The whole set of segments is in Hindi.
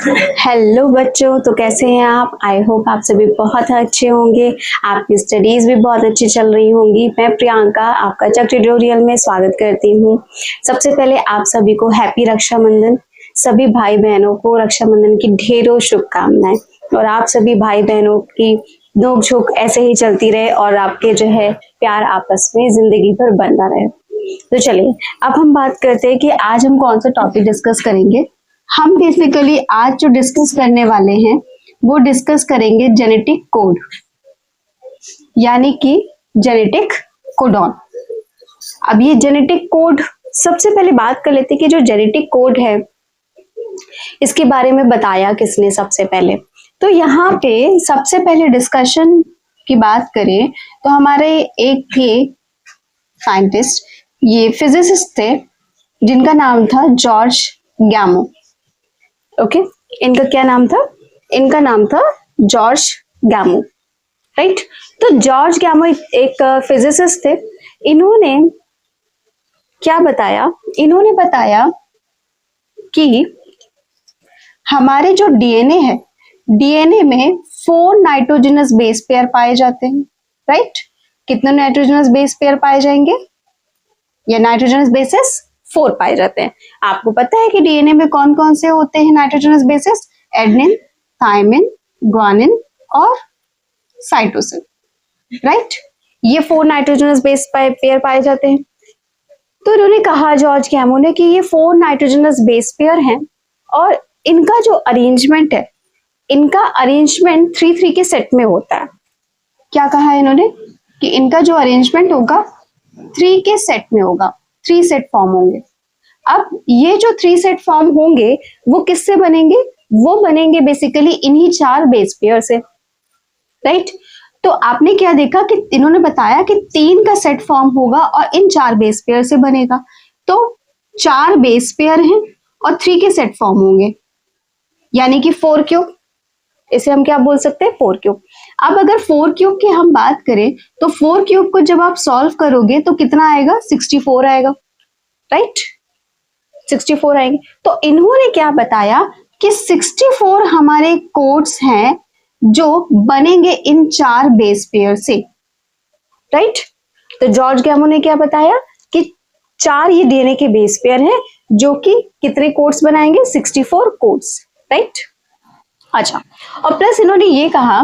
हेलो बच्चों, तो कैसे हैं आप? आई होप आप सभी बहुत अच्छे होंगे। आपकी स्टडीज भी बहुत अच्छी चल रही होंगी। मैं प्रियंका आपका चक ट्यूटोरियल में स्वागत करती हूँ। सबसे पहले आप सभी को हैप्पी रक्षाबंधन। सभी भाई बहनों को रक्षाबंधन की ढेरों शुभकामनाएं और आप सभी भाई बहनों की नोक-झोंक ऐसे ही चलती रहे और आपके जो है प्यार आपस में जिंदगी भर बना रहे। तो चलिए अब हम बात करते हैं कि आज हम कौन सा टॉपिक डिस्कस करेंगे। हम बेसिकली आज जो डिस्कस करने वाले हैं वो डिस्कस करेंगे जेनेटिक कोड, यानी कि जेनेटिक कोडॉन। अब ये जेनेटिक कोड, सबसे पहले बात कर लेते हैं कि जो जेनेटिक कोड है इसके बारे में बताया किसने सबसे पहले। तो यहाँ पे सबसे पहले डिस्कशन की बात करें तो हमारे एक थे साइंटिस्ट, ये फिजिसिस्ट थे जिनका नाम था जॉर्ज गैमो। ओके, इनका क्या नाम था? इनका नाम था जॉर्ज गैमो, राइट। तो जॉर्ज गैमो एक फिजिसिस्ट थे। इन्होंने क्या बताया? इन्होंने बताया कि हमारे जो डीएनए है, डीएनए में 4 नाइट्रोजनस बेस पेयर पाए जाते हैं, राइट। कितने नाइट्रोजनस बेस पेयर पाए जाएंगे? ये नाइट्रोजनस बेसिस 4 पाए जाते हैं। आपको पता है कि डीएनए में कौन कौन से होते हैं nitrogenous bases? Adenine, thymine, guanine और साइटोसिन, राइट। ये 4 नाइट्रोजनस बेस पेयर पाए जाते हैं। तो इन्होंने कहा जॉर्ज गैमो ने कि ये 4 नाइट्रोजनस बेस पेयर हैं और इनका जो अरेंजमेंट है, इनका अरेंजमेंट 3-3 के सेट में होता है। क्या कहा है इन्होंने? कि इनका जो अरेंजमेंट होगा 3 के सेट में होगा, 3 सेट फॉर्म होंगे। अब ये जो 3 सेट फॉर्म होंगे वो किससे बनेंगे? वो बनेंगे बेसिकली इन्हीं 4 बेस पेयर से, राइट। तो आपने क्या देखा कि इन्होंने बताया कि 3 का सेट फॉर्म होगा और इन 4 बेस पेयर से बनेगा। तो 4 बेस पेयर हैं और 3 के सेट फॉर्म होंगे, यानी कि 4 क्यूब। इसे हम क्या बोल सकते हैं? 4 क्यूब। अब अगर 4 क्यूब की हम बात करें तो 4 क्यूब को जब आप सॉल्व करोगे तो कितना आएगा? 64 आएगा, राइट। 64 आएंगे। तो इन्होंने क्या बताया कि 64 हमारे कोड्स हैं जो बनेंगे इन 4 बेस पेयर से, राइट। तो जॉर्ज गैमो ने क्या बताया कि 4 ये डीएनए के बेस पेयर हैं जो कि कितने कोड्स बनाएंगे? 64 कोड्स, राइट। अच्छा, और प्लस इन्होंने ये कहा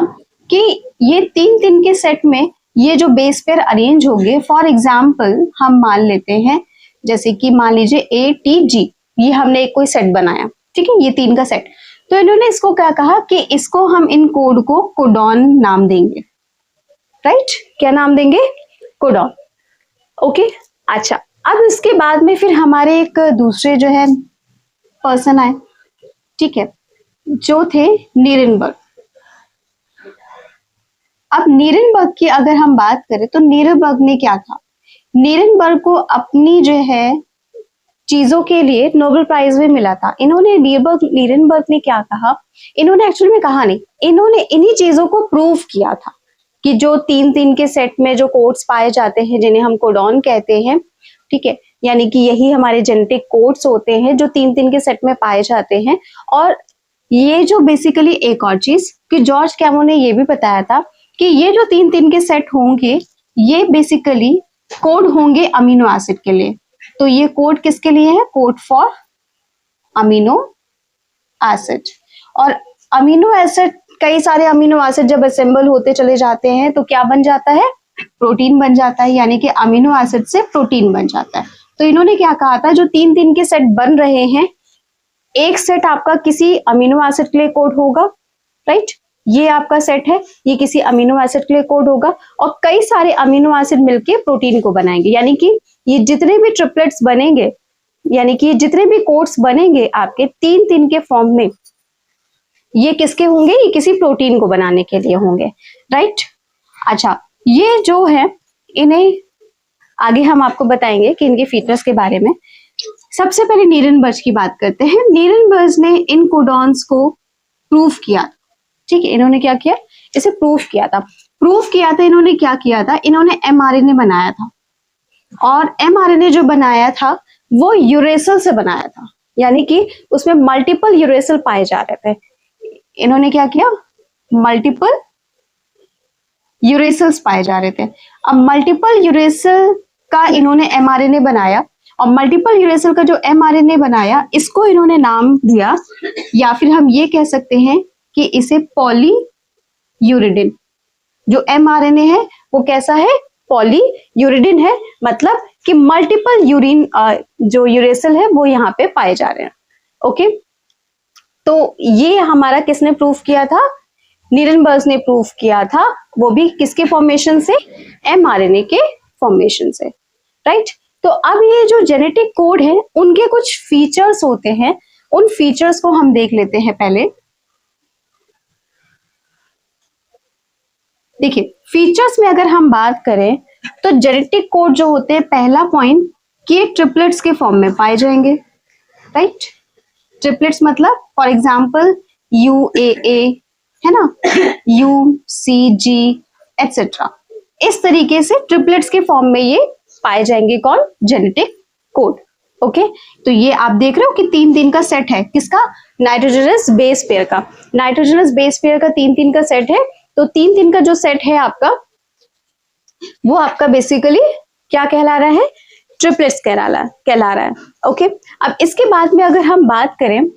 कि ये 3-3 के सेट में ये जो बेस पेयर अरेंज होंगे, फॉर एग्जाम्पल हम मान लेते हैं जैसे कि मान लीजिए ATG, ये हमने एक कोई सेट बनाया, ठीक है, ये 3 का सेट। तो इन्होंने इसको क्या कहा कि इसको हम इन कोड को कोडॉन नाम देंगे, राइट। क्या नाम देंगे? Codon, okay. अच्छा, अब इसके बाद में फिर हमारे एक दूसरे जो है पर्सन आए, ठीक है, जो थे नीरेनबर्ग। अब नीरेनबर्ग की अगर हम बात करें तो नीरेनबर्ग ने क्या कहा? नीरेनबर्ग को अपनी जो है चीजों के लिए नोबेल प्राइज भी मिला था। इन्होंने नीरेनबर्ग ने क्या कहा? इन्होंने एक्चुअली में कहा नहीं, इन्होंने इन्हीं चीजों को प्रूव किया था कि जो 3-3 के सेट में जो कोड्स पाए जाते हैं जिन्हें हम कोडॉन कहते हैं, ठीक है, यानी कि यही हमारे जेनेटिक कोड्स होते हैं जो 3-3 के सेट में पाए जाते हैं। और ये जो बेसिकली एक और चीज कि जॉर्ज गैमो ने ये भी बताया था कि ये जो 3-3 के सेट होंगे ये बेसिकली कोड होंगे अमीनो एसिड के लिए। तो ये कोड किसके लिए है? Code for amino acid. और अमीनो एसिड, कई सारे अमीनो एसिड जब असेंबल होते चले जाते हैं तो क्या बन जाता है? प्रोटीन बन जाता है, यानी कि अमीनो एसिड से प्रोटीन बन जाता है। तो इन्होंने क्या कहा था, जो 3-3 के सेट बन रहे हैं, एक सेट आपका किसी अमीनो एसिड के लिए कोड होगा, राइट। ये आपका सेट है, ये किसी अमीनो एसिड के लिए कोड होगा और कई सारे अमीनो एसिड मिलके प्रोटीन को बनाएंगे, यानी कि ये जितने भी ट्रिपलेट्स बनेंगे, यानी कि जितने भी कोड्स बनेंगे आपके 3-3 के फॉर्म में, ये किसके होंगे? ये किसी प्रोटीन को बनाने के लिए होंगे, राइट। अच्छा, ये जो है इन्हें आगे हम आपको बताएंगे कि इनके फीचर्स के बारे में। सबसे पहले नीरेनबर्ग की बात करते हैं। नीरेनबर्ग ने इन कोडॉन्स को प्रूव किया, ठीक है। इन्होंने क्या किया? इसे प्रूव किया था। इन्होंने क्या किया था? इन्होंने mRNA बनाया था और mRNA जो बनाया था वो यूरेसिल से बनाया था, यानी कि उसमें मल्टीपल यूरेसिल पाए जा रहे थे। इन्होंने क्या किया, मल्टीपल यूरेसिल्स पाए जा रहे थे। अब मल्टीपल यूरेसिल का इन्होंने एमआरएनए बनाया, और मल्टीपल यूरेसिल का जो एमआरएनए बनाया इसको इन्होंने नाम दिया, या फिर हम ये कह सकते हैं कि इसे पॉलीयूरिडिन। जो एमआरएनए है वो कैसा है, पॉलीयूरिडिन है, मतलब कि मल्टीपल यूरिन जो यूरेसिल है वो यहाँ पे पाए जा रहे हैं। ओके, तो ये हमारा किसने प्रूफ किया था, नीरेनबर्ग ने प्रूफ किया था, वो भी किसके फॉर्मेशन से, एमआरएनए के फॉर्मेशन से, राइट। तो अब ये जो जेनेटिक कोड है उनके कुछ फीचर्स होते हैं, उन फीचर्स को हम देख लेते हैं पहले। देखिए, फीचर्स में अगर हम बात करें तो जेनेटिक कोड जो होते हैं, पहला पॉइंट कि ट्रिपलेट्स के फॉर्म में पाए जाएंगे, राइट। ट्रिपलेट्स मतलब फॉर एग्जांपल UAA है ना, UCG एटसेट्रा, इस तरीके से ट्रिपलेट्स के फॉर्म में ये पाए जाएंगे। कौन, जेनेटिक कोड। ओके, तो ये आप देख रहे हो कि 3-3 का सेट है, किसका, नाइट्रोजनस बेस पेयर का। नाइट्रोजनस बेस पेयर का 3-3 का सेट है, तो 3-3 का जो सेट है आपका, वो आपका बेसिकली क्या कहला रहा है, ट्रिपलेट्स कहला रहा है। ओके, अब इसके बाद में अगर हम बात करें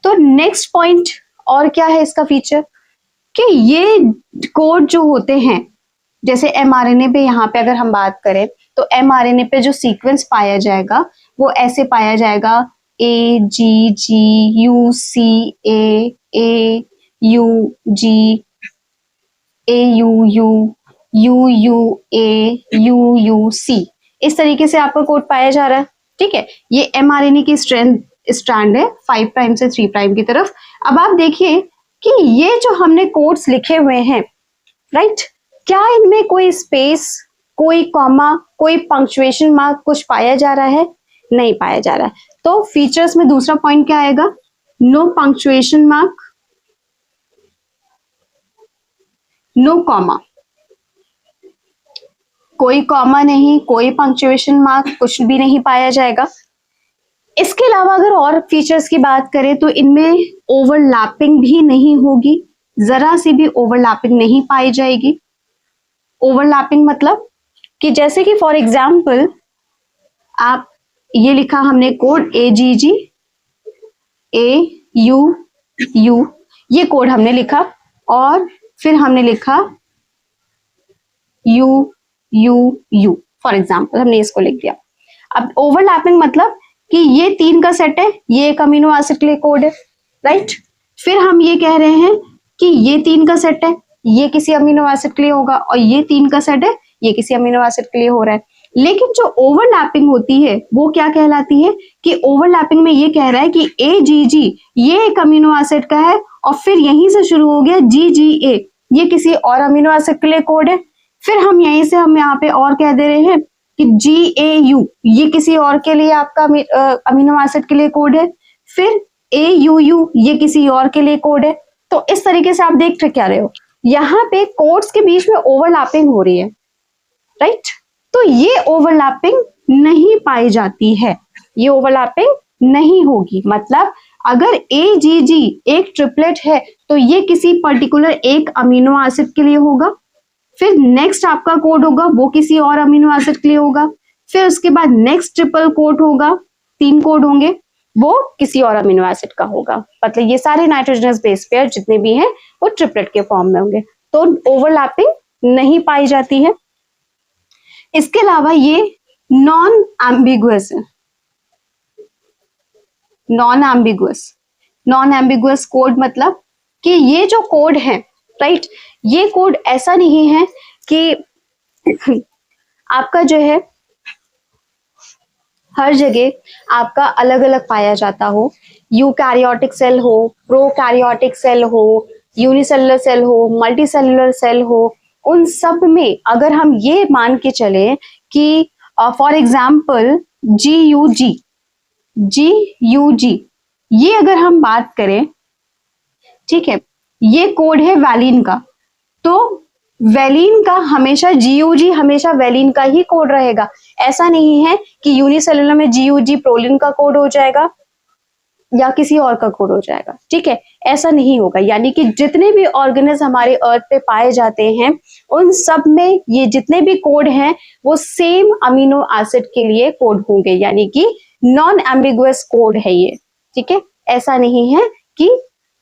तो नेक्स्ट पॉइंट और क्या है इसका फीचर, कि ये कोड जो होते हैं, जैसे एमआरएनए पे यहाँ पे अगर हम बात करें तो एमआरएनए पे जो सीक्वेंस पाया जाएगा वो ऐसे पाया जाएगा, AGGUCA AUG AUU UUA UUC, इस तरीके से आपका कोड पाया जा रहा है। ठीक है, ये एमआरएनए की स्ट्रैंड है 5 प्राइम से 3 प्राइम की तरफ। अब आप देखिए कि ये जो हमने कोड्स लिखे हुए हैं, राइट, क्या इनमें कोई स्पेस, कोई कॉमा, कोई पंक्चुएशन मार्क कुछ पाया जा रहा है, नहीं पाया जा रहा है। तो फीचर्स में दूसरा पॉइंट क्या आएगा, no punctuation mark, no comma, कोई कॉमा नहीं, कोई पंक्चुएशन मार्क, कुछ भी नहीं पाया जाएगा। इसके अलावा अगर और फीचर्स की बात करें तो इनमें ओवरलैपिंग भी नहीं होगी, जरा सी भी ओवरलैपिंग नहीं पाई जाएगी। ओवरलैपिंग मतलब कि जैसे कि फॉर एग्जांपल आप ये लिखा हमने कोड AGG AUU, ये कोड हमने लिखा, और फिर हमने लिखा UUU फॉर एग्जांपल, हमने इसको लिख दिया। अब ओवरलैपिंग मतलब कि ये 3 का सेट है, ये एक अमीनो एसिड के लिए कोड है, राइट। फिर हम ये कह रहे हैं कि ये 3 का सेट है, ये किसी अमीनो एसिड के लिए होगा, और ये 3 का सेट है, ये किसी अमीनो एसिड के लिए हो रहा है। लेकिन जो ओवरलैपिंग होती है वो क्या कहलाती है, कि ओवरलैपिंग में ये कह रहा है कि AGG ये एक अमीनो एसिड का है, और फिर यहीं से शुरू हो गया GGA, ये किसी और अमीनो एसिड के लिए कोड है। फिर हम यहीं से हम यहाँ पे और कह दे रहे हैं कि GAU ये किसी और के लिए आपका अमीनो एसिड के लिए कोड है, फिर AUU ये किसी और के लिए कोड है। तो इस तरीके से आप देख क्या रहे हो, यहाँ पे कोड्स के बीच में ओवरलैपिंग हो रही है, राइट। तो ये ओवरलैपिंग नहीं पाई जाती है, ये ओवरलैपिंग नहीं होगी। मतलब अगर AGG एक ट्रिपलेट है तो ये किसी पर्टिकुलर एक अमीनो एसिड के लिए होगा, फिर नेक्स्ट आपका कोड होगा वो किसी और अमीनो एसिड के लिए होगा, फिर उसके बाद नेक्स्ट ट्रिपल कोड होगा, 3 कोड होंगे, वो किसी और अमीनो एसिड का होगा। मतलब ये सारे नाइट्रोजनस बेस पेयर जितने भी हैं वो ट्रिपलेट के फॉर्म में होंगे, तो ओवरलैपिंग नहीं पाई जाती है। इसके अलावा ये नॉन एम्बिगुअस है, नॉन एम्बिगुअस कोड मतलब कि ये जो कोड है, राइट, ये कोड ऐसा नहीं है कि आपका जो है हर जगह आपका अलग अलग पाया जाता हो, यूकैरियोटिक सेल हो, प्रोकैरियोटिक सेल हो, यूनिसेलुलर सेल हो, मल्टीसेलुलर सेल हो, उन सब में अगर हम ये मान के चले कि फॉर एग्जाम्पल GUG ये अगर हम बात करें, ठीक है, ये कोड है वैलिन का, तो वैलिन का हमेशा GUG हमेशा वैलिन का ही कोड रहेगा। ऐसा नहीं है कि यूनिसेलुलर में GUG प्रोलिन का कोड हो जाएगा, या किसी और का कोड हो जाएगा, ठीक है, ऐसा नहीं होगा। यानी कि जितने भी ऑर्गेनिज्म हमारे अर्थ पे पाए जाते हैं उन सब में ये जितने भी कोड हैं वो सेम अमीनो एसिड के लिए कोड होंगे, यानी कि नॉन एम्बिगुअस कोड है ये, ठीक है। ऐसा नहीं है कि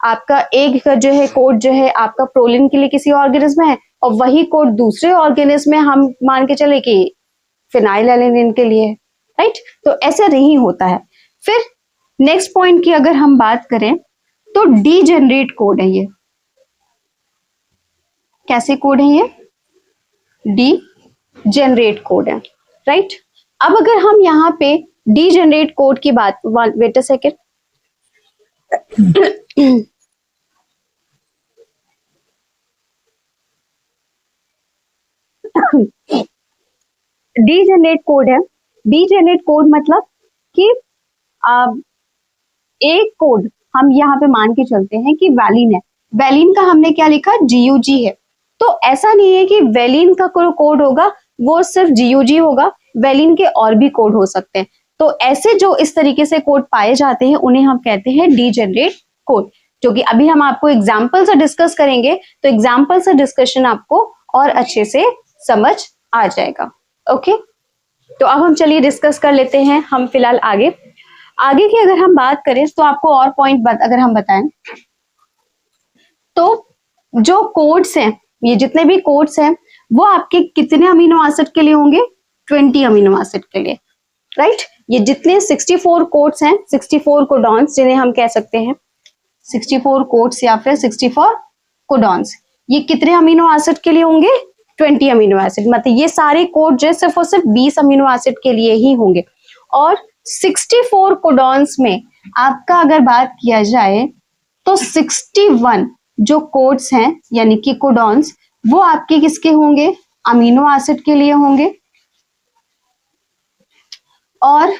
आपका एक का जो है कोड जो है आपका प्रोलिन के लिए किसी ऑर्गेनिज्म है और वही कोड दूसरे ऑर्गेनिज्म में हम मान के चले कि फिनाइलएलेनिन के लिए, राइट। तो ऐसा नहीं होता है। फिर नेक्स्ट पॉइंट की अगर हम बात करें तो डीजेनरेट कोड है ये। कैसे कोड है ये? डीजेनरेट कोड है, राइट। अब अगर हम यहाँ पे डीजेनरेट कोड की बात, wait a second, degenerate code है। डीजेनरेट कोड मतलब कि एक कोड हम यहाँ पे मान के चलते हैं कि वैलिन है, वैलिन का हमने क्या लिखा? GUG है। तो ऐसा नहीं है कि वैलिन का कोई कोड होगा वो सिर्फ GUG होगा, वैलिन के और भी कोड हो सकते हैं। तो ऐसे जो इस तरीके से कोड पाए जाते हैं उन्हें हम कहते हैं डीजेनरेट कोड, जो कि अभी हम आपको एग्जाम्पल से डिस्कस करेंगे, तो एग्जाम्पल से डिस्कशन आपको और अच्छे से समझ आ जाएगा। ओके, तो अब हम चलिए डिस्कस कर लेते हैं हम फिलहाल आगे की अगर हम बात करें तो आपको और पॉइंट अगर हम बताएं तो जो कोड्स हैं, ये जितने भी कोड्स हैं वो आपके कितने अमीनो एसिड के लिए होंगे? 20 अमीनो एसिड के लिए, राइट। ये जितने 64 कोड्स हैं, 64 कोडॉन्स जिन्हें हम कह सकते हैं, 64 कोड्स या फिर 64 कोडॉन्स, ये कितने अमीनो एसिड के लिए होंगे? 20 अमीनो एसिड। मतलब ये सारे कोड जो है सिर्फ और सिर्फ 20 अमीनो एसिड के लिए ही होंगे। और 64 कोडॉन्स में आपका अगर बात किया जाए तो 61 जो कोड्स हैं यानी कि कोडॉन्स वो आपके किसके होंगे? अमीनो एसिड के लिए होंगे। और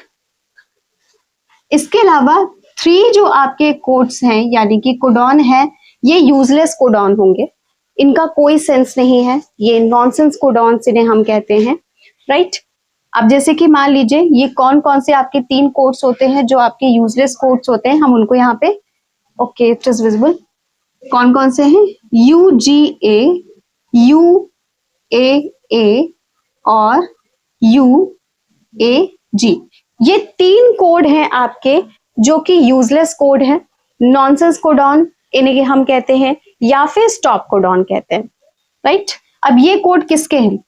इसके अलावा 3 जो आपके कोड्स हैं यानी कि कोडॉन है, ये यूजलेस कोडॉन होंगे, इनका कोई सेंस नहीं है, ये नॉनसेंस कोडॉन्स इन्हें हम कहते हैं, राइट। अब जैसे कि मान लीजिए ये कौन कौन से आपके 3 कोड्स होते हैं जो आपके यूजलेस कोड्स होते हैं, हम उनको यहाँ पे, ओके इट इज विजिबल, कौन कौन से हैं? UGA, UAA और UAG, ये 3 कोड हैं आपके जो कि यूजलेस कोड है, नॉनसेंस कोडॉन इन्हें हम कहते हैं या फिर स्टॉप कोडॉन कहते हैं, राइट। अब ये कोड किसके हैं?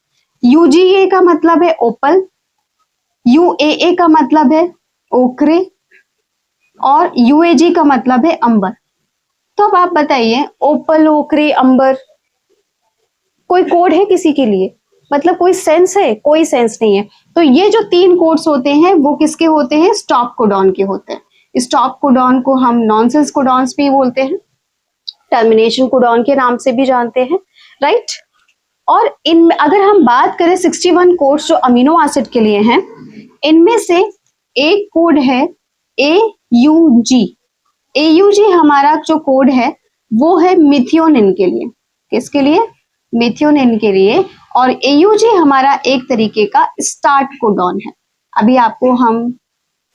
UGA का मतलब है ओपल, UAA का मतलब है ओकरे और UAG का मतलब है अंबर। तो अब आप बताइए, ओपल, ओकरे, अंबर, कोई कोड है किसी के लिए? मतलब कोई सेंस है? कोई सेंस नहीं है। तो ये जो 3 कोड्स होते हैं वो किसके होते हैं? स्टॉप कोडॉन के होते हैं। स्टॉप कोडॉन को हम नॉनसेंस कोडॉन्स भी बोलते हैं, टर्मिनेशन कोडॉन के नाम से भी जानते हैं, राइट। और इनमें अगर हम बात करें 61 कोड्स जो अमीनो एसिड के लिए हैं, इनमें से एक कोड है AUG। AUG हमारा जो कोड है वो है मिथियोनिन के लिए। किसके लिए? मिथियोनिन के लिए। और AUG हमारा एक तरीके का स्टार्ट कोडॉन है। अभी आपको हम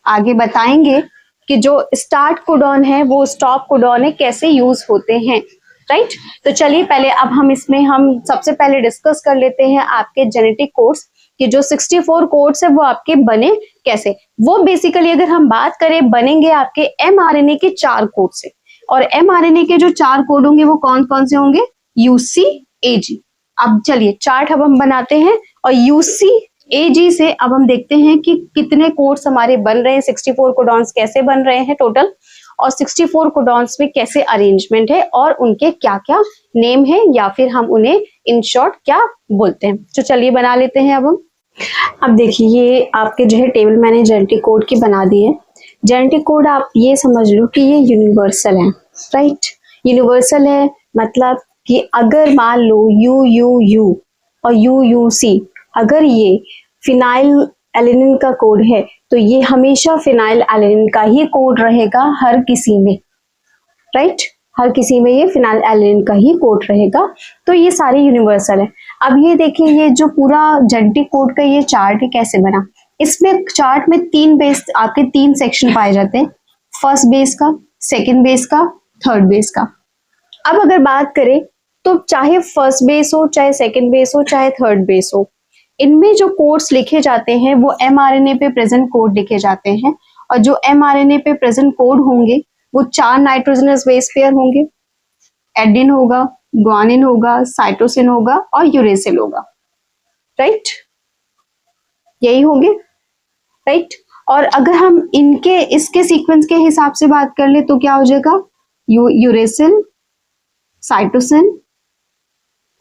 आगे बताएंगे कि जो स्टार्ट कोडॉन है वो स्टॉप कोडॉन है, कैसे यूज होते हैं, राइट। तो चलिए पहले अब हम इसमें हम सबसे पहले डिस्कस कर लेते हैं आपके जेनेटिक कोड्स कि जो 64 कोड्स है वो आपके बने कैसे। वो बेसिकली अगर हम बात करें बनेंगे आपके mRNA के 4 कोड से, और mRNA के जो 4 कोड होंगे वो कौन कौन से होंगे? UCAG। अब चलिए चार्ट अब हम बनाते हैं और UCAG से अब हम देखते हैं कि कितने कोड्स हमारे बन रहे हैं, 64 कोडॉन्स कैसे बन रहे हैं टोटल, और 64 कोडॉन्स में कैसे अरेंजमेंट है और उनके क्या क्या नेम है या फिर हम उन्हें इन शॉर्ट क्या बोलते हैं। तो चलिए बना लेते हैं अब देखिए ये आपके जो है टेबल मैंने जेनेटिक कोड की बना दी है। जेनेटिक कोड आप ये समझ लो कि ये यूनिवर्सल है, राइट। यूनिवर्सल है मतलब कि अगर मान लो UUU और UUC अगर ये फिनाइल एलेनिन का कोड है तो ये हमेशा फिनाइल एलेनिन का ही कोड रहेगा हर किसी में, राइट। हर किसी में ये फिनाइल एलेनिन का ही कोड रहेगा। तो ये सारे यूनिवर्सल है। अब ये देखिए ये जो पूरा जेनेटिक कोड का ये चार्ट है कैसे बना। इसमें चार्ट में 3 बेस आपके 3 सेक्शन पाए जाते हैं। फर्स्ट बेस का, सेकेंड बेस का, थर्ड बेस का। अब अगर बात करें तो चाहे फर्स्ट बेस हो, चाहे सेकेंड बेस हो, चाहे थर्ड बेस हो, इनमें जो कोड्स लिखे जाते हैं वो mRNA पे प्रेजेंट कोड लिखे जाते हैं। और जो mRNA पे प्रेजेंट कोड होंगे वो 4 नाइट्रोजनस बेस पेयर होंगे। एडेनिन होगा, ग्वानिन होगा, साइटोसिन होगा और यूरेसिल होगा। राइट, यही होंगे। राइट, और अगर हम इनके इसके सीक्वेंस के हिसाब से बात कर ले तो क्या हो जाएगा, यूरेसिल, साइटोसिन,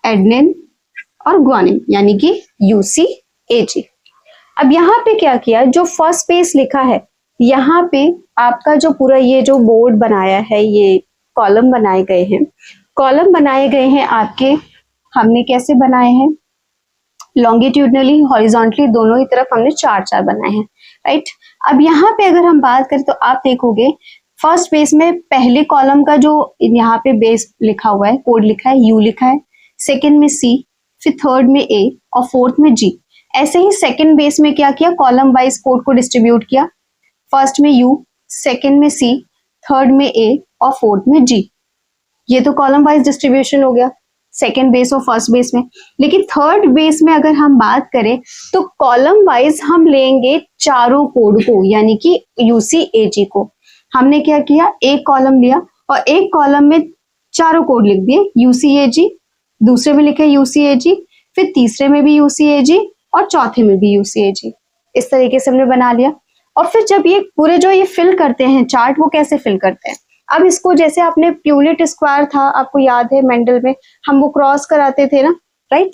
एडेनिन और ग्वानिन, यानी कि UCAG। अब यहाँ पे क्या किया, जो फर्स्ट बेस लिखा है यहाँ पे आपका जो पूरा ये जो बोर्ड बनाया है, ये कॉलम बनाए गए हैं, कॉलम बनाए गए हैं आपके, हमने कैसे बनाए हैं, लॉन्गिट्यूडनली, हॉरिजॉन्टली, दोनों ही तरफ हमने 4-4 बनाए हैं। राइट, अब यहाँ पे अगर हम बात करें तो आप देखोगे फर्स्ट बेस में पहले कॉलम का जो यहाँ पे बेस लिखा हुआ है, कोड लिखा है, U लिखा है, सेकेंड में C, फिर थर्ड में A और फोर्थ में G। ऐसे ही सेकेंड बेस में क्या किया, कॉलम वाइज कोड को डिस्ट्रीब्यूट किया, फर्स्ट में U, सेकेंड में C, थर्ड में A और फोर्थ में G। ये तो कॉलम वाइज डिस्ट्रीब्यूशन हो गया सेकेंड बेस और फर्स्ट बेस में। लेकिन थर्ड बेस में अगर हम बात करें तो कॉलम वाइज हम लेंगे चारों कोड को, यानी कि UCAG को। हमने क्या किया, एक कॉलम लिया और एक कॉलम में चारों कोड लिख दिए, UCAG, दूसरे में लिखे UCAG, फिर तीसरे में भी UCAG और चौथे में भी UCAG। इस तरीके से हमने बना लिया। और फिर जब ये पूरे जो ये फिल करते हैं चार्ट, वो कैसे फिल करते हैं, अब इसको जैसे आपने प्यूलेट स्क्वायर था, आपको याद है मेंडल में हम वो क्रॉस कराते थे ना, राइट,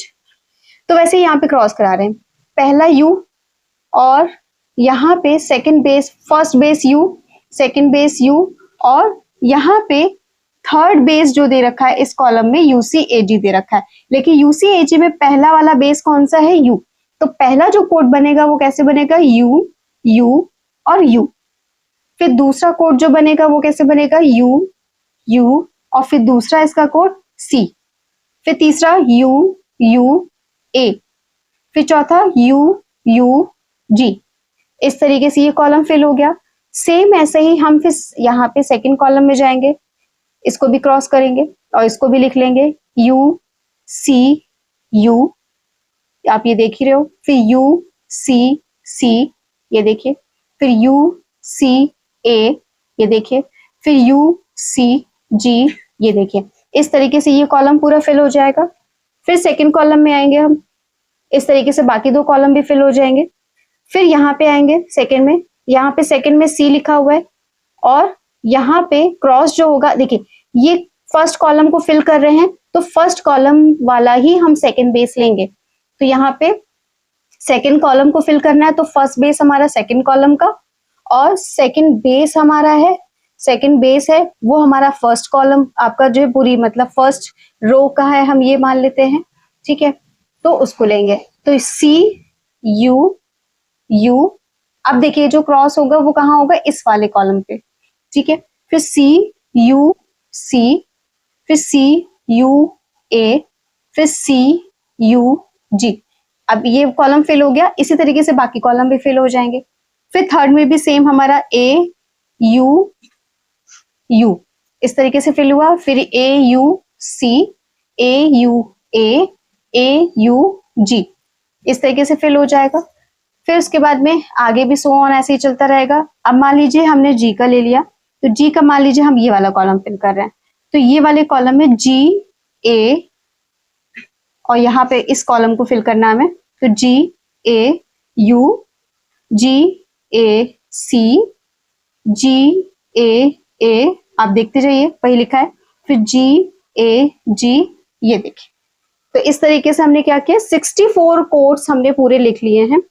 तो वैसे यहाँ पे क्रॉस करा रहे हैं, पहला U और यहाँ पे second base, first base U, second base U और यहाँ पे थर्ड बेस जो दे रखा है इस कॉलम में UCAG दे रखा है। लेकिन UCAG में पहला वाला बेस कौन सा है, U, तो पहला जो कोड बनेगा वो कैसे बनेगा, U, U और U। फिर दूसरा कोड जो बनेगा वो कैसे बनेगा, U, U और फिर दूसरा इसका कोड C, फिर तीसरा U, U, A, फिर चौथा U, U, G। इस तरीके से ये कॉलम फिल हो गया। सेम ऐसे ही हम फिर यहाँ पे सेकंड कॉलम में जाएंगे, इसको भी क्रॉस करेंगे और इसको भी लिख लेंगे U, C, U, आप ये देख ही रहे हो, फिर U, C, C, ये देखिए, फिर U, C, A, ये देखिए, फिर U, C, G, ये देखिए। इस तरीके से ये कॉलम पूरा फिल हो जाएगा। फिर सेकंड कॉलम में आएंगे हम, इस तरीके से बाकी 2 कॉलम भी फिल हो जाएंगे। फिर यहाँ पे आएंगे सेकंड में, यहाँ पे सेकंड में C लिखा हुआ है और यहाँ पे क्रॉस जो होगा, देखिए ये फर्स्ट कॉलम को फिल कर रहे हैं तो फर्स्ट कॉलम वाला ही हम सेकंड बेस लेंगे। तो यहाँ पे सेकंड कॉलम को फिल करना है तो फर्स्ट बेस हमारा सेकंड कॉलम का और सेकंड बेस हमारा है, सेकंड बेस है वो हमारा फर्स्ट कॉलम आपका जो है पूरी, मतलब फर्स्ट रो का है, हम ये मान लेते हैं, ठीक है, तो उसको लेंगे। तो C, U, U, अब देखिए जो क्रॉस होगा वो कहाँ होगा, इस वाले कॉलम पे, ठीक है, फिर C, U, C, फिर C, U, A, फिर C, U, G। अब ये कॉलम फिल हो गया, इसी तरीके से बाकी कॉलम भी फिल हो जाएंगे। फिर थर्ड में भी सेम हमारा A, U, U, इस तरीके से फिल हुआ, फिर A, U, C, A, U, A, A, U, G, इस तरीके से फिल हो जाएगा। फिर उसके बाद में आगे भी सो ऑन ऐसे ही चलता रहेगा। अब मान लीजिए हमने G का ले लिया, तो G का मान लीजिए हम ये वाला कॉलम फिल कर रहे हैं, तो ये वाले कॉलम में G, A और यहाँ पे इस कॉलम को फिल करना है हमें, तो G, A, U, G, A, C, G, A, A, आप देखते जाइए वही लिखा है, फिर G, A, G, ये देखिए। तो इस तरीके से हमने क्या किया, 64 कोड्स हमने पूरे लिख लिए हैं।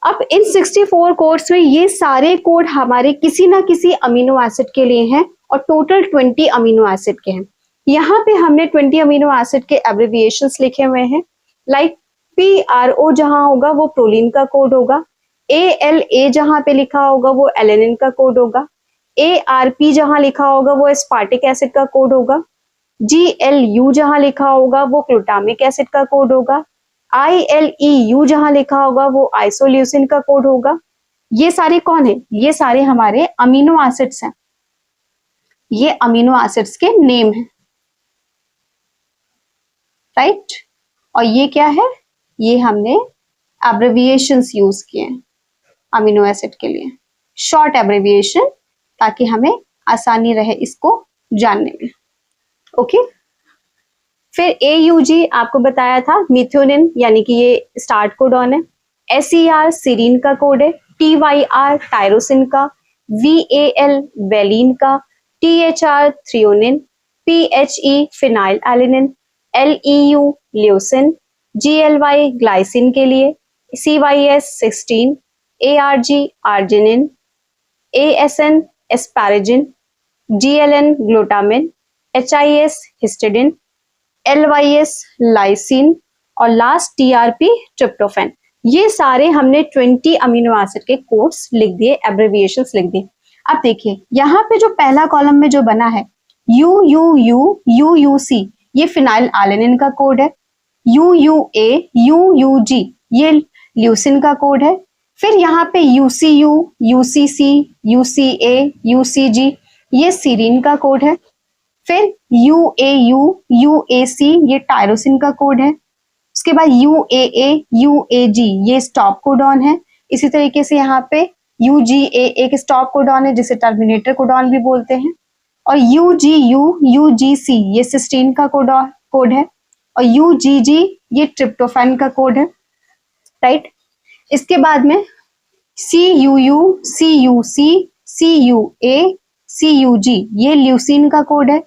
अब इन 64 कोड्स में ये सारे कोड हमारे किसी ना किसी अमीनो एसिड के लिए हैं और टोटल 20 अमीनो एसिड के हैं। यहाँ पे हमने 20 अमीनो एसिड के एब्रिविएशंस लिखे हुए हैं, लाइक PRO जहां होगा वो प्रोलीन का कोड होगा, ALA जहां पे लिखा होगा वो एलेनिन का कोड होगा, ARP जहां लिखा होगा वो एस्पार्टिक एसिड का कोड होगा, GLU जहां लिखा होगा वो ग्लूटामिक एसिड का कोड होगा, ILEU जहां लिखा होगा वो आइसोल्यूसिन का कोड होगा, ये सारे कौन है? ये सारे हमारे अमीनो एसिड्स हैं, ये अमीनो एसिड्स के नेम है, राइट। और ये क्या है? ये हमने एब्रिविएशंस यूज किए हैं अमीनो एसिड के लिए, शॉर्ट एब्रिविएशन, ताकि हमें आसानी रहे इसको जानने में। ओके, फिर AUG आपको बताया था मिथ्योनिन, यानी कि ये स्टार्ट कोडॉन है। SER सीरीन का कोड है। TYR टायरोसिन का, VAL वेलिन का, THR threonine, PHE phenyl alanine, LEU leucine, GLY glycine के लिए, CYS 16, ARG arginine, ASN एस्पैराजिन, GLN glutamine, HIS histidine, LYS lysine और लास्ट TRP ट्रिप्टोफैन। ये सारे हमने 20 अमीनो एसिड के कोड्स लिख दिए, एब्रिविएशंस लिख दिए। अब देखिए यहाँ पे जो पहला कॉलम में जो बना है UUU UUC, ये फिनाइल एलेनिन का कोड है। UUA UUG ये ल्यूसिन का कोड है। फिर यहाँ पे UCU UCC UCA UCG ये सीरीन का कोड है। फिर UAU UAC ये टायरोसिन का कोड है। उसके बाद UAA UAG ये स्टॉप कोडॉन है। इसी तरीके से यहाँ पे UGA एक स्टॉप कोडॉन है जिसे टर्मिनेटर कोडॉन भी बोलते हैं। और UGU UGC ये सिस्टीन का कोड है। और UGG ये ट्रिप्टोफैन का कोड है, राइट। इसके बाद में CUU CUC CUA CUG ये ल्यूसिन का कोड है।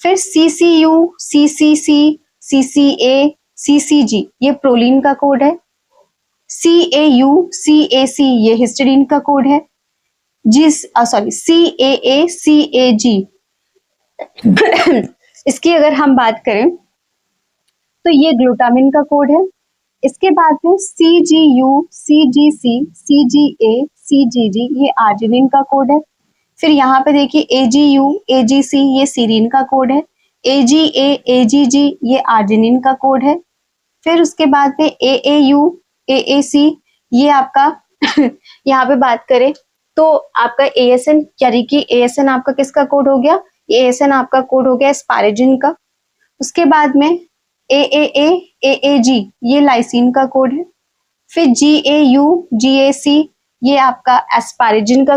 फिर CCU CCC CCA CCG ये प्रोलीन का कोड है। CAU CAC ये हिस्टडीन का कोड है। CAA CAG इसकी अगर हम बात करें तो ये ग्लूटामिन का कोड है। इसके बाद में CGU CGC CGA CGG ये आर्जिनिन का कोड है। फिर यहाँ पे देखिए AGU AGC ये सीरीन का कोड है। AGA AGG ये आर्जिनिन का कोड है। फिर उसके बाद में AAU AAC ये आपका यहाँ पे बात करें तो आपका ASN, यानी कि ASN आपका किसका कोड हो गया? ASN आपका कोड हो गया एस्पारेजिन का। उसके बाद में AAA AAG ये लाइसिन का कोड है। फिर GAU GAC ये आपका एस्पारेजिन का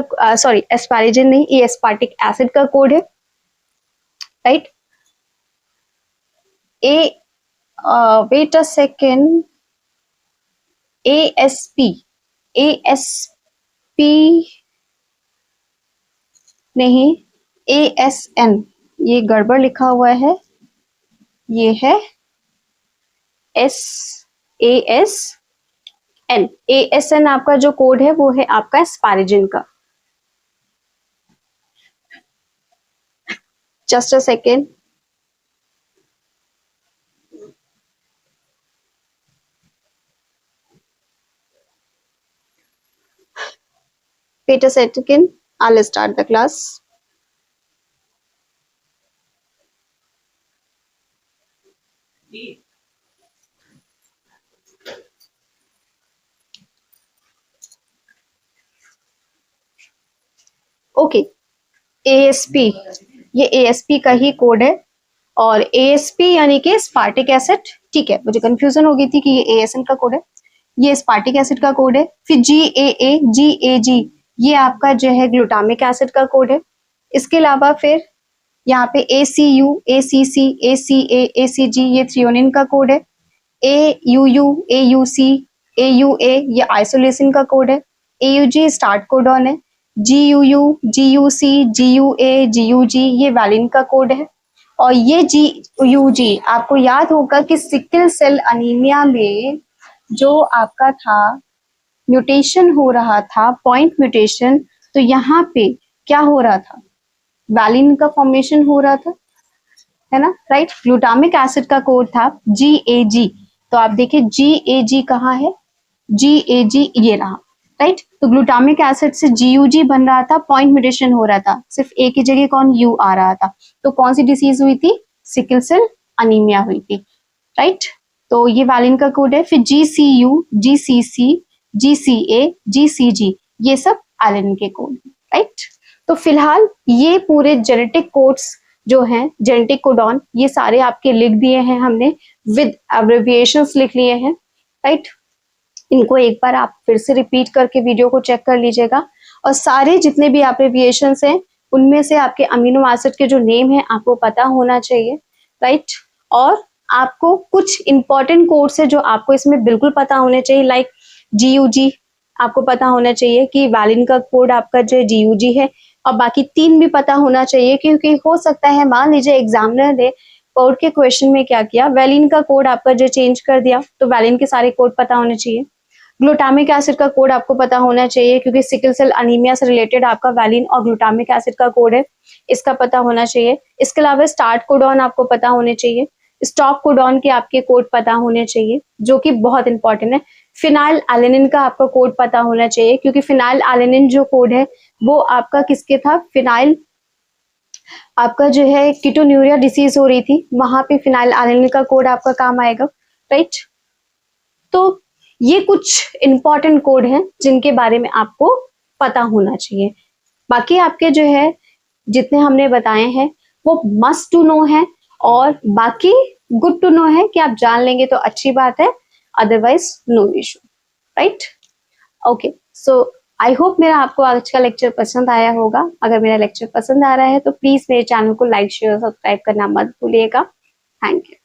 एस्पारेजिन नहीं, ये एस्पार्टिक एसिड का कोड है, right. Wait a second, ASP नहीं, ASN ये गड़बड़ लिखा हुआ है, ये है ASN। ASN आपका जो कोड है वो है आपका एस्पारेजिन का। Just a second, wait a second, I'll start the class. Okay, ASP ये ASP का ही कोड है। और ASP यानी कि स्पार्टिक एसिड, ठीक है, मुझे कंफ्यूजन हो गई थी कि ये ASN का कोड है, ये स्पार्टिक एसिड का कोड है। फिर GAA GAG ये आपका जो है ग्लूटामिक एसिड का कोड है। इसके अलावा फिर यहाँ पे ACU ACC ACA ACG ये थ्रियोनिन का कोड है। AUU AUC AUA ये आइसोलेसिन का कोड है। AUG स्टार्ट कोडॉन है। GUU GUC GUA GUG ये वैलिन का कोड है। और ये GUG आपको याद होगा कि सिकल सेल अनीमिया में जो आपका था म्यूटेशन हो रहा था, पॉइंट म्यूटेशन, तो यहाँ पे क्या हो रहा था? वैलिन का फॉर्मेशन हो रहा था, है ना, राइट। ग्लूटामिक एसिड का कोड था GAG, तो आप देखिए GAG कहाँ है? GAG ये रहा, राइट। तो ग्लूटामिक एसिड से GUG बन रहा था, पॉइंट म्यूटेशन हो रहा था, सिर्फ एक ही जगह कौन U आ रहा था। तो कौन सी डिसीज हुई थी? सिकल सेल अनीमिया हुई थी, राइट। तो ये वैलिन का कोड है। फिर GCU GCC GCA GCG ये सब एलेनिन के कोड, राइट। तो फिलहाल ये पूरे जेनेटिक कोड्स जो हैं, जेनेटिक कोडॉन, ये सारे आपके लिख दिए हैं हमने, विद एब्रिविएशंस लिख लिए हैं, राइट। इनको एक बार आप फिर से रिपीट करके वीडियो को चेक कर लीजिएगा, और सारे जितने भी एब्रिविएशंस हैं उनमें से आपके अमीनो एसिड के जो नेम है आपको पता होना चाहिए, राइट। और आपको कुछ इंपॉर्टेंट कोड्स है जो आपको इसमें बिल्कुल पता होने चाहिए, लाइक GUG आपको पता होना चाहिए कि वैलिन का कोड आपका जो GUG है, और बाकी 3 भी पता होना चाहिए, क्योंकि हो सकता है मान लीजिए एग्जामिनर ने कोड के क्वेश्चन में क्या किया, वैलिन का कोड आपका जो चेंज कर दिया, तो वैलिन के सारे कोड पता होने चाहिए। ग्लूटामिक एसिड का कोड आपको पता होना चाहिए, क्योंकि सिकल सेल अनीमिया से रिलेटेड आपका वैलिन और ग्लूटामिक एसिड का कोड है, इसका पता होना चाहिए। इसके अलावा स्टार्ट कोडॉन आपको पता होने चाहिए, स्टॉप कोडॉन के आपके कोड पता होने चाहिए, जो कि बहुत इंपॉर्टेंट है। फिनाइल एलेनिन का आपका कोड पता होना चाहिए, क्योंकि फिनाइल एलेनिन जो कोड है वो आपका किसके था, फिनाइल आपका जो है कीटोन्यूरिया डिसीज हो रही थी, वहां पे फिनाइल एलेनिन का कोड आपका काम आएगा, राइट। तो ये कुछ इंपॉर्टेंट कोड हैं जिनके बारे में आपको पता होना चाहिए। बाकी आपके जो है जितने हमने बताए हैं वो मस्ट टू नो है, और बाकी गुड टू नो है कि आप जान लेंगे तो अच्छी बात है, otherwise no issue, right. Okay, so I hope मेरा आपको आज का लेक्चर पसंद आया होगा। अगर मेरा लेक्चर पसंद आ रहा है तो प्लीज मेरे चैनल को लाइक शेयर सब्सक्राइब करना मत भूलिएगा। Thank you.